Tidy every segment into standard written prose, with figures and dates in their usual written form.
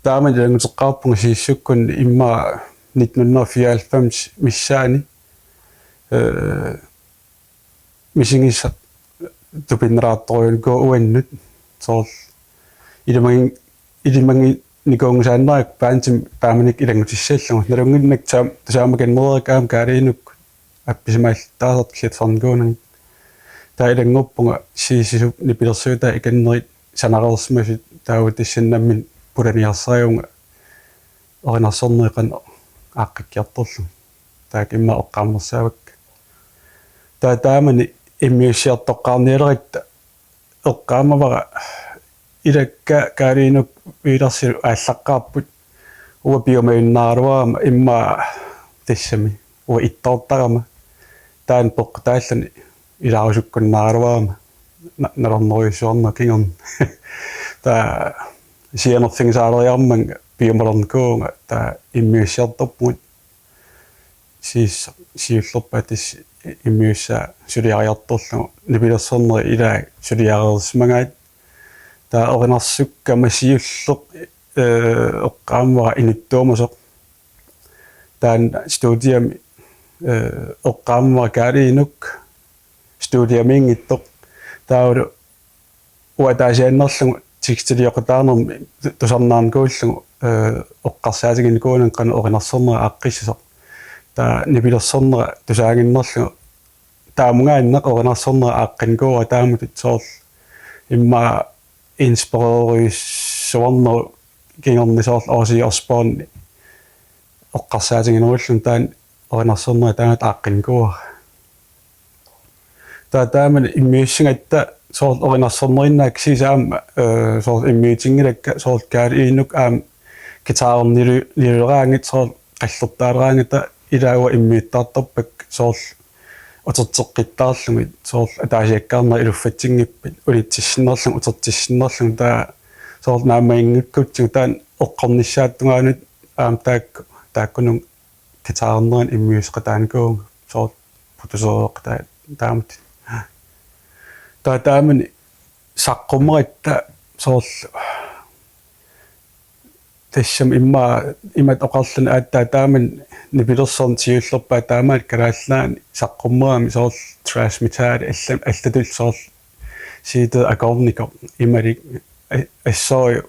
taaman ilangutеққарпунга сииссуккун имма 1994 миссаани мисингисса тупиннераатторюлко уаннут соорл илиманги никонгусааннаак паантим тааманик илангутиссааллагу налунгиннак таама каннереракаам каалиинук апписимааллтаасарт клитсарникуунан таа илангорпунга сиисисуп нипилерсуутаа иканнерит санарерсмасит тааву тассаннаммин пуланиарсариунга оринарсорнеқан ааққиккиарторлу таак имма оққаамерсаавак таа таамани иммиуссиартоққарниалерикта эққаамавара илакка каалиинук вилерсилу ааллаққарпут уа биомаиннааруаама имма тассами уа иттортарама таан тоққатааллани илаарусуккуннааруаама налернеруйуссуарна кингерн таа сианерфингсаалериарман биомалерникуунга таа иммиуссиарторпут сиуллерпатис иммиусса сулиариарторлу нипилерсорнери илаа сулиареерсмагаат таа оринарсукка масиуллеқ эққаамвара инуттуумасоқ таан студиами эққаамвара каалиинук студиамингиттоқ таавалу уатаасианнерлугу тикстилиоқатаарнерми тусарнаанкууллугу эққарсаатигинкуунан қана оринарсорнера аққиссасоқ таа нипилерсорнера тусаагиннерлугу таамунгааннеқ оринарсорнера аққинкуа таамутит соорл имма инспиреруйссуарнеру кингерни соорл Оззи Осборн эққарсаатигинеруllun таан оринарсорнера таамат аққинкуа тааман иммиуссигатта соорл оринарсорнериннаак сисаама соорл иммиутингилакка соорл каалиинук аам гитаарнилураангит соорл қаллертаалераангата илауа иммиуттаарторпак соорл утертеққиттаарлугит соорл атаасиаккаарнер илуффатсингиппит улитсиссинерлун утертиссинерлун таа соорл наамаингуккутсу таан оққорниссааттунгаанут аам тааккунун гитаарнерин иммиусеқатааникуунга соорл путусереқ таамат таамани саққумератта соорл тассам имат оқарлун ааттаа тааман нипилерсорн тиуллерпаа таамаат калааллаани саққуммерами соорл трансмитаали аллатул соорл сиитэ акорнико ималик ассоо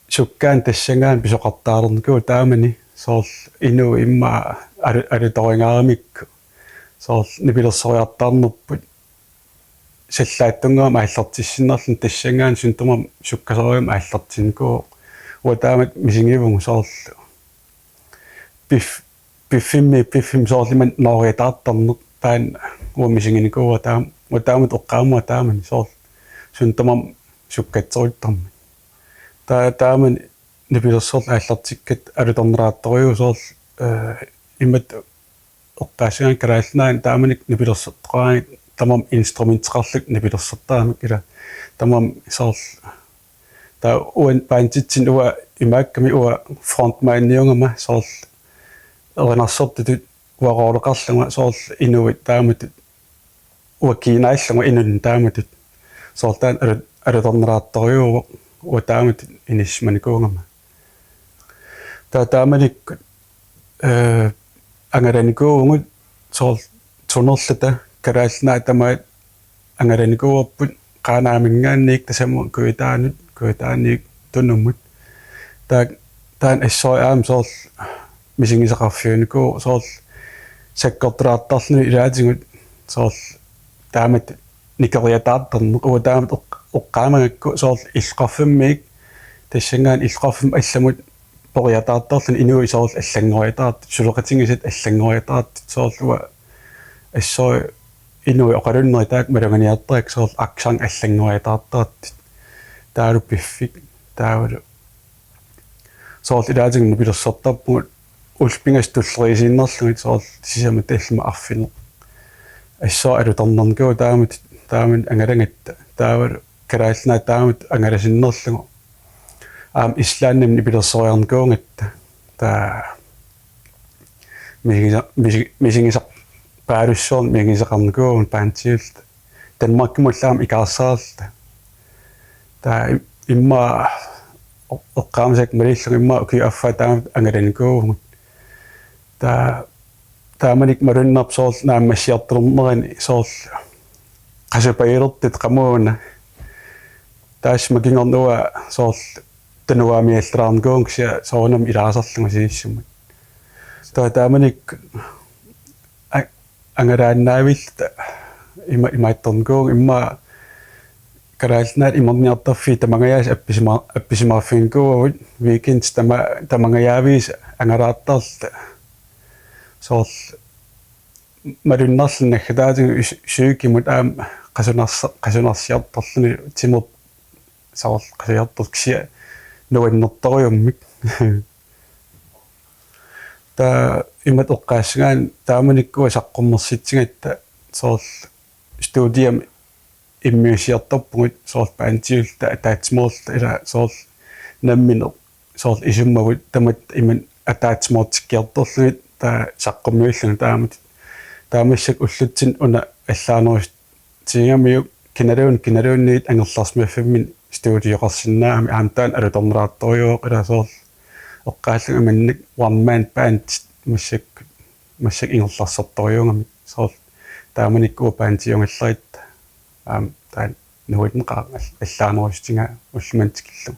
суккаан тассангаан писоқартаалерникуу таамани соорл ину имма алуторингаарамик соорл нипилерсориартаарнерпут саллааттунгаама ааллартиссиннерлун тассангаан сунтумам суккасориум ааллартинкуу уатаамат мисингивугу соорл пиффим соорлиман нориатаартарнер таан уамисингиникуа таам уатаамат оққаамуа таамани соорл сунтумам суккатсориттарми таамани нипилерсорл ааллартиккат алутернераатториу соорл иммат оққаасигаан калаалнаан тааманик нипилерсертоқаани тамам инструментеқарлук нипилерсертаамик ила тамам соорл таа уан паантитсин уа имаакками уа фронтмайниунгама соорл эринарсортутут уароолеқарлуга соорл инуит тааматут уа кинааллуга инун тааматут соорл таан алутернераатториуа уа тааматут иниссманикуунгама тааманик ангараникуугут соорл тунерлата калаалнаа тамаат ангараникууарпут qaaнаамингаанник тасаму куитааник туннуммут таан ассориаам соорл мисингисеқарфиуникуу соорл саккортрааттарлуни илаатингут соорл таамат никериатаартарнеқ уа таамат оққаамагакку соорл иллеқарфиммик тассангаан иллеқарфим алламут пориатаартарлуни инуи соорл аллангориатаарт сулеқатингисат аллангориатаарт соорл уа ассори инуи оқалуннери таак малуганиартарак соорл аксанг аллангориатаартаат таалу пиффик таавалу соорл илаатингни нипилерсертарпугут улпингас туллерисииннерлугит соорл сисама тааллама арфинеқ ассоо алутернерникуу таамат ангалангатта таавалу калаалнаа таамат ангаласиннерлугу аам ислааннам нипилерсориарникуунгатта таа мисингисақ пааруссуорн мисингисеқарникуугун паантиулта Danmark mullam ikarsaalta taa imma oqqaamsak malillung imma ukiaffa taam angalanikuugut taamanik malunnarp soorl naammassiartulummerani soorl qasupailertit qamuuna taas makingornua soorl tanuaamialleraarnikuungsia soornam ilaasarlungu siissumut taamanik angalaannaavilta imaittornikuung imma karaalnaat imorniartarfi tamangayas appisimaaffiinkuugut weekends tamangayaaviis angalaattarta soorl malunnarlunnaggataatigu syykimut aam qasunarsiartorluni timut soorl qasiartorksia nuannertoriummik ta imat oqqaassingaan taamanikku saqqummersitsigatta soorl studium immiusiartorpungut soorl paantiulta ataatsmoorta ila soorl nammino soorl isummagut tamat iman ataatsmoortikkiartorlunit ta saqqummiullunga taamassak ullutsin una allaanerus tiingamiuk kinaluunniit angerlarsmiaffimmin studioqarsinnaami aamtaan alutorneraattoriuoq ila soorl oqqaallunga mannik one man band massak ingerlarsartoriungami soorl taamanikku paantiungallerit taan nuitneqa allaanerustinga ullumantikillu